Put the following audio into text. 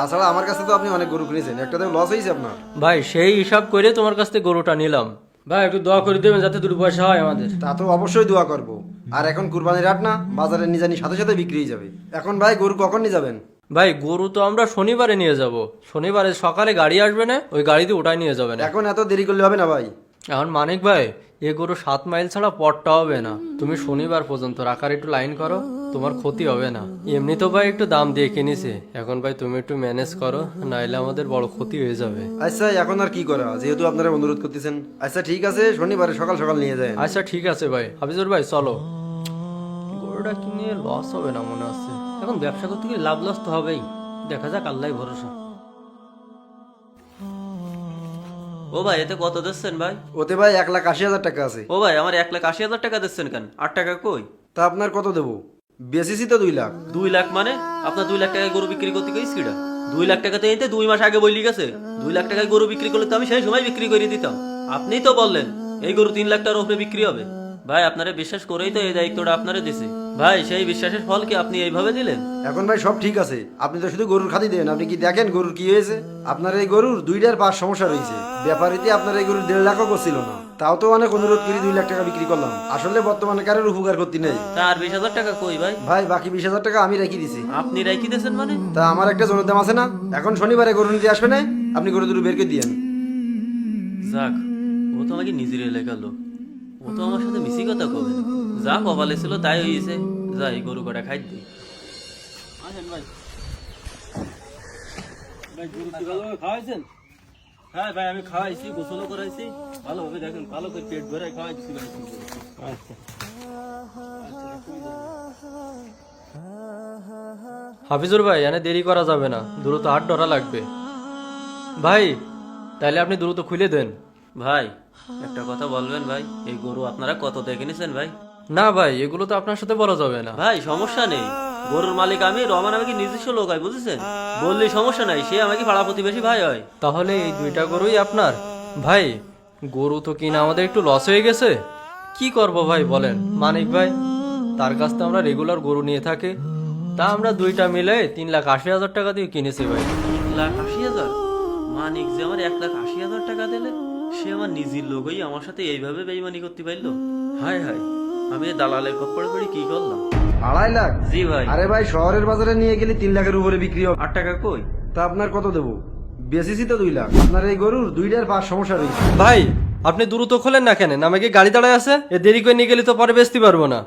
তাছাড়া আমার কাছে তো আপনি অনেক গরু কিনেছেন, একটাতে লস হয়েছে আপনার। ভাই সেই হিসাব করে তোমার কাছ থেকে গরুটা নিলাম। ভাই একটু দোয়া করে দেবেন যাতে দুটো পয়সা হয় আমাদের। তা তো অবশ্যই দোয়া করব। আর এখন কুরবানির হাট না, বাজারে নিজানি সাথে সাথে বিক্রি হয়ে যাবে। এখন ভাই গরু কখন নিয়ে যাবেন? ভাই গরু তো আমরা শনিবারে নিয়ে যাব, শনিবারে সকালে গাড়ি আসবে না, ওই গাড়িতে ওটাই নিয়ে যাবে না। এখন এত দেরি করলে হবে না ভাই। এখন মানিক ভাই এ গরু 7 মাইল ছাড়া পথটা হবে না, তুমি শনিবার পর্যন্ত রাখার একটু লাইন করো, তোমার ক্ষতি হবে না। এমনি তো ভাই একটু দাম দিয়ে কিনেছে, এখন ভাই তুমি একটু ম্যানেজ করো, নাইলে আমাদের বড় ক্ষতি হয়ে যাবে। আচ্ছা এখন আর কি করা, যেহেতু আপনারা অনুরোধ করতেছেন। আচ্ছা ঠিক আছে, শনিবারে সকাল সকাল নিয়ে যায়। আচ্ছা ঠিক আছে ভাই। হাফিজুর ভাই চলো। গরুটা কিনে লস হবে না মনে হচ্ছে। এখন ব্যবসা করতে গেলে লাভ লস তো হবেই, দেখা যাক, আল্লাহ ভরসা। ও ভাই এতে কত দিচ্ছেন ভাই? ওতে ভাই 1,80,000 টাকা আছে। ও ভাই আমার 1,80,000 টাকা দিচ্ছেন কেন? 8 টাকা কই? তা আপনার কত দেবো? বেশিছি তো 2 লাখ। 2 লাখ মানে? আপনার 2 লাখ টাকায় গরু বিক্রি করতে কইছি কিডা? 2 লাখ টাকা তো এইতে 2 মাস আগে বলি গেছে। 2 লাখ টাকায় গরু বিক্রি করলে তো আমি সেই সময় বিক্রি করে দিতাম। আপনিই তো বললেন এই গরু 3 লাখ টাকার উপরে বিক্রি হবে। ভাই আপনারে বিশ্বাস করেই তো এই দায়িত্বটা আপনারে দিছি। ভাই সেই বিশ্বাসের ফল কি আপনি এইভাবে দিলেন? এখন ভাই সব ঠিক আছে, আপনি তো শুধু গরুর খাতি দেন। আপনি কি দেখেন গরুর কি হয়েছে? আপনার এই গরুর 2টার 5 সমস্যা রয়েছে। ব্যাপারীতে আপনার এই গরুর 1.5 লাখও করছিল না, তাও তো অনেক অনুরোধ করে 2 লাখ টাকা বিক্রি করলাম। আসলে বর্তমানে কারোর উপকার করতে নেই। তার 20,000 টাকা কই ভাই? ভাই বাকি 20,000 টাকা আমি রেখে দিছি। আপনি রাইখি দিয়েছেন মানে? তা আমার একটা জনের দাম আছে না, এখন শনিবারে গরু নিতে আসবে না, আপনি গরু দুটো বের করে দিয়েন। যাক, ও তো আমাকে নিজের এলাকার লোক, ও তো আমার সাথে মিশি কথা কবে না। যা কপালে ছিল তাই হয়েছে। যা এই গরু কটা খাই দিই। ভাই গরু কি ভালোভাবে খাওয়াইছেন? হ্যাঁ ভাই আমি খাওয়াইছি, গোসলও করাইছি, ভালোভাবে দেখেন, ভালো করে পেট ভরে খাওয়াইছি ভাই। আচ্ছা হাফিজুর ভাই এনে দেরি করা যাবে না, দ্রুত হাট ধরা লাগবে। ভাই তাইলে আপনি দ্রুত খুলে দেন। ভাই একটা কথা বলবেন ভাই, এই গরু আপনারা কত দিয়ে কিনেছেন ভাই? না ভাই এগুলো তো আপনার সাথে বলা যাবে না। ভাই সমস্যা নেই, গরুর মালিক আমি, রহমান আমাকে নিজস্ব লোক হয়, বুঝেছেন? বললেই সমস্যা নাই, সে আমাকে পাড়া প্রতিবেশী ভাই হয়। তাহলে এই 2টা গরুই আপনার? ভাই গরু তো কিনা আমাদের একটু লস হয়ে গেছে, কি করব ভাই বলেন। মানিক ভাই তার কাছ থেকে আমরা রেগুলার গরু নিয়ে থাকি, তা আমরা 2টা মিলে 3,80,000 টাকা দিয়ে কিনেছি ভাই। 1,80,000? মানিক যে আমার 1,80,000 টাকা দিলে, সে আমার নিজের লোকই আমার সাথে এইভাবে বেইমানি করতে পারলো? হায় হায়, আমি এই দালালের খপ্পরে পড়ে কি করলাম? 2.5 লাখ? জি ভাই। আরে ভাই শহরের বাজারে নিয়ে গেলে 3 লাখের উপরে বিক্রি হবে। 8 টাকা কই? তা আপনার কত দেবো? বেশিছি তো 2 লাখ। আপনার এই গরুর 2টার 5 সমস্যা রয়েছে। ভাই আপনি দ্রুত খোলেন না, কেন আমাকে গাড়ি দাঁড়ায় আছে, এ দেরি করে নিয়ে গেলে তো পরে বেচতে পারবো না।